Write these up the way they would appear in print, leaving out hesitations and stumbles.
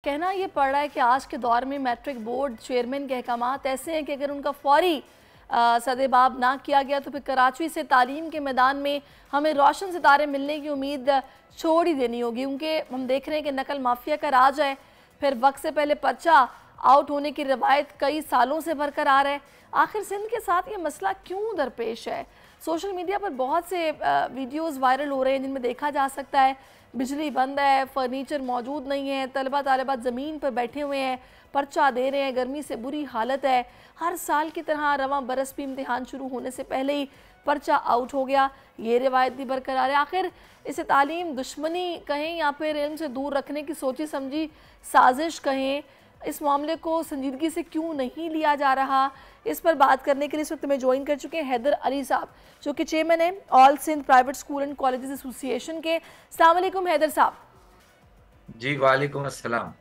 कहना ये पड़ रहा है कि आज के दौर में मैट्रिक बोर्ड चेयरमैन के अहकामात ऐसे हैं कि अगर उनका फौरी सदेबाब ना किया गया तो फिर कराची से तालीम के मैदान में हमें रोशन सितारे मिलने की उम्मीद छोड़ ही देनी होगी, क्योंकि हम देख रहे हैं कि नकल माफिया का राज है। फिर वक्त से पहले पर्चा आउट होने की रवायत कई सालों से बरकरार है। आखिर सिंध के साथ ये मसला क्यों दरपेश है? सोशल मीडिया पर बहुत से वीडियोज़ वायरल हो रहे हैं जिनमें देखा जा सकता है बिजली बंद है, फर्नीचर मौजूद नहीं है, तलबा तालिबात ज़मीन पर बैठे हुए हैं, पर्चा दे रहे हैं, गर्मी से बुरी हालत है। हर साल की तरह रवां बरस भी इम्तिहान शुरू होने से पहले ही पर्चा आउट हो गया। ये रिवायत भी बरकरार है। आखिर इसे तालीम दुश्मनी कहें या फिर इल्म से दूर रखने की सोची समझी साजिश कहें, इस मामले को संजीदगी से क्यों नहीं लिया जा रहा, इस पर बात करने के लिए इस वक्त में ज्वाइन कर चुके हैं हैदर अली साहब, जो कि चेयरमैन है all Sindh private school and colleges association के। अस्सलाम वालेकुम हैदर साहब। जी वालेकुम अस्सलाम।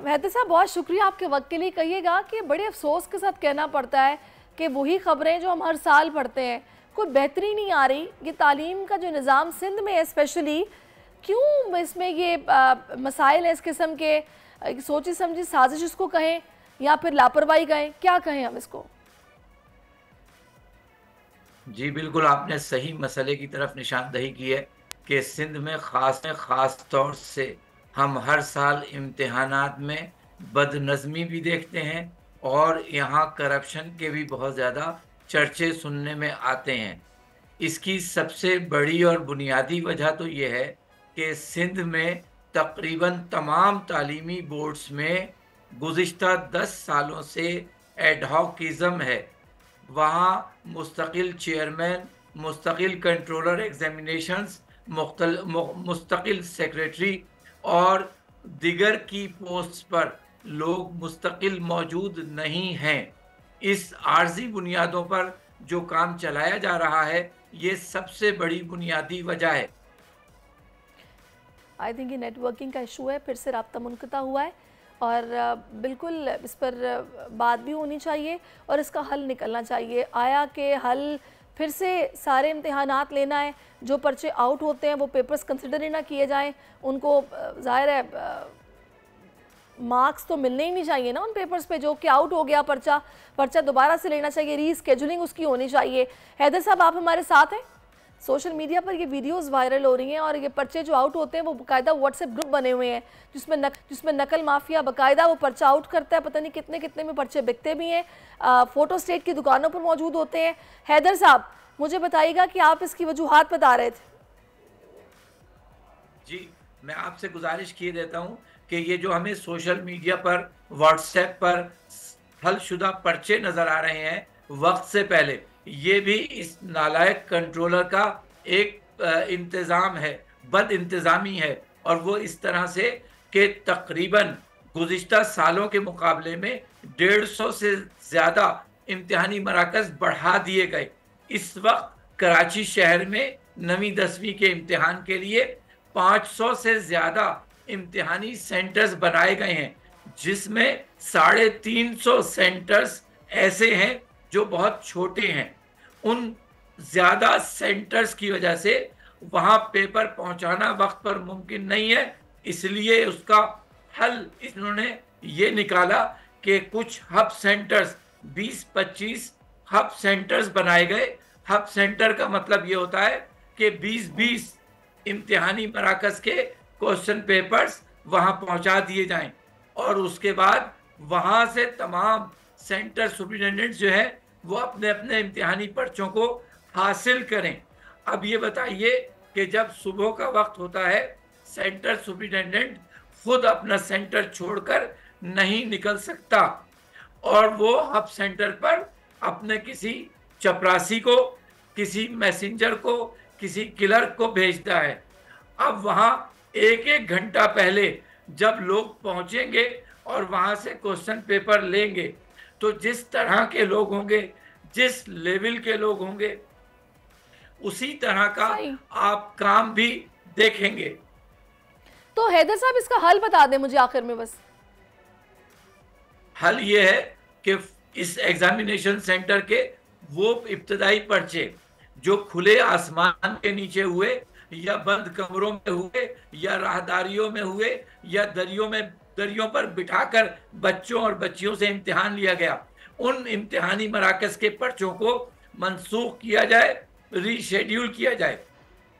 हैदर साहब, बहुत शुक्रिया आपके वक्त के लिए। कहिएगा कि बड़े अफसोस के साथ कहना पड़ता है कि वही खबरें जो हम हर साल पढ़ते हैं, कोई बेहतरी नहीं आ रही। ये तालीम का जो निज़ाम सिंध में है स्पेशली, क्यों इसमें ये मसाइल है इस किस्म के? सोची समझी साजिश इसको कहें या फिर लापरवाही कहें, क्या कहें हम इसको? जी बिल्कुल, आपने सही मसले की तरफ निशानदही की है कि सिंध में ख़ास तौर से हम हर साल इम्तिहानात में बदनज़मी भी देखते हैं और यहाँ करप्शन के भी बहुत ज़्यादा चर्चे सुनने में आते हैं। इसकी सबसे बड़ी और बुनियादी वजह तो ये है कि सिंध में तकरीबन तमाम तालीमी बोर्ड्स में गुज़िश्ता 10 सालों से एडहॉकिज़म है। वहाँ मुस्तकिल चेयरमैन, मुस्तकिल कंट्रोलर एग्जामिनेशंस, मुस्तकिल सेक्रेटरी और दिगर की पोस्ट पर लोग मुस्तकिल मौजूद नहीं हैं। इस आर्जी बुनियादों पर जो काम चलाया जा रहा है, ये सबसे बड़ी बुनियादी वजह है। आई थिंक ये नेटवर्किंग का इशू है, फिर से राब्ता मुनक़ता हुआ है और बिल्कुल इस पर बात भी होनी चाहिए और इसका हल निकलना चाहिए। आया कि हल फिर से सारे इम्तिहानात लेना है, जो पर्चे आउट होते हैं वो पेपर्स कंसिडर ही ना किए जाएं, उनको ज़ाहिर है मार्क्स तो मिलने ही नहीं चाहिए ना उन पेपर्स पे जो कि आउट हो गया पर्चा दोबारा से लेना चाहिए, रीस्केजुलिंग उसकी होनी चाहिए। हैदर साहब, आप हमारे साथ हैं? सोशल मीडिया पर ये वीडियोस वायरल हो रही हैं और ये पर्चे जो आउट होते हैं वो बाकायदा व्हाट्सएप ग्रुप बने हुए हैं जिसमें नकल माफिया बाकायदा वो पर्चा आउट करता है। पता नहीं कितने कितने में पर्चे बिकते भी हैं, फोटो स्टेट की दुकानों पर मौजूद होते हैं। हैदर साहब, मुझे बताइएगा कि आप इसकी वजूहात बता रहे थे। जी, मैं आपसे गुजारिश किए देता हूँ कि ये जो हमें सोशल मीडिया पर व्हाट्सएप पर हलशुदा पर्चे नज़र आ रहे हैं वक्त से पहले, ये भी इस नालायक कंट्रोलर का एक इंतज़ाम है, बद इंतज़ामी है। और वो इस तरह से कि तकरीबन गुज़िश्ता सालों के मुकाबले में 150 से ज़्यादा इम्तिहानी मराकज़ बढ़ा दिए गए। इस वक्त कराची शहर में 9वीं 10वीं के इम्तिहान के लिए 500 से ज़्यादा इम्तिहानी सेंटर्स बनाए गए हैं, जिसमें 350 सेंटर्स ऐसे हैं जो बहुत छोटे हैं। उन ज़्यादा सेंटर्स की वजह से वहाँ पेपर पहुँचाना वक्त पर मुमकिन नहीं है, इसलिए उसका हल इन्होंने ये निकाला कि कुछ हब सेंटर्स, 20-25 हब सेंटर्स बनाए गए। हब सेंटर का मतलब ये होता है कि 20-20 इम्तिहानी मराकज़ के क्वेश्चन पेपर्स वहाँ पहुँचा दिए जाएं और उसके बाद वहाँ से तमाम सेंटर सुपरिटेंडेंट्स जो है वो अपने अपने इम्तिहानी पर्चों को हासिल करें। अब ये बताइए कि जब सुबह का वक्त होता है, सेंटर सुपरिटेंडेंट खुद अपना सेंटर छोड़कर नहीं निकल सकता और वो हब सेंटर पर अपने किसी चपरासी को, किसी मैसेंजर को, किसी क्लर्क को भेजता है। अब वहाँ एक घंटा पहले जब लोग पहुँचेंगे और वहाँ से क्वेश्चन पेपर लेंगे, तो जिस तरह के लोग होंगे, जिस लेवल के लोग होंगे, उसी तरह का आप काम भी देखेंगे। तो हैदर साहब, इसका हल बता दें मुझे आखिर में बस। हल ये है कि इस एग्जामिनेशन सेंटर के वो इब्तदाई पर्चे जो खुले आसमान के नीचे हुए या बंद कमरों में हुए या राहदारियों में हुए या दरियों में दरियों पर बिठाकर बच्चों और बच्चियों से इम्तिहान लिया गया, उन इम्तिहानी मराकज़ के पर्चों को मनसूख किया जाए, रीशेड्यूल किया जाए।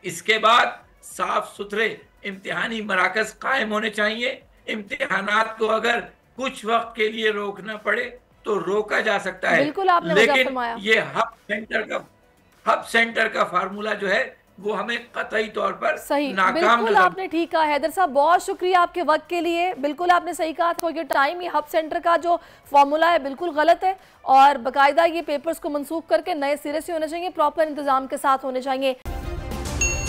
इसके बाद साफ सुथरे इम्तिहानी मराकज़ कायम होने चाहिए। इम्तिहानात को अगर कुछ वक्त के लिए रोकना पड़े तो रोका जा सकता है, बिल्कुल आपने लेकिन ये हब सेंटर का फार्मूला जो है वो हमें कतई तौर पर सही, नाकाम बिल्कुल आपने ठीक कहा। हैदर साहब बहुत शुक्रिया आपके वक्त के लिए। बिल्कुल आपने सही कहा, फॉर योर टाइम। ये हब सेंटर का जो फॉर्मूला है बिल्कुल गलत है और बाकायदा ये पेपर्स को मनसूख करके नए सिरे से होने चाहिए, प्रॉपर इंतजाम के साथ होने चाहिए।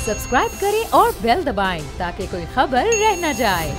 सब्सक्राइब करें और बेल दबाएं ताकि कोई खबर रह न जाए।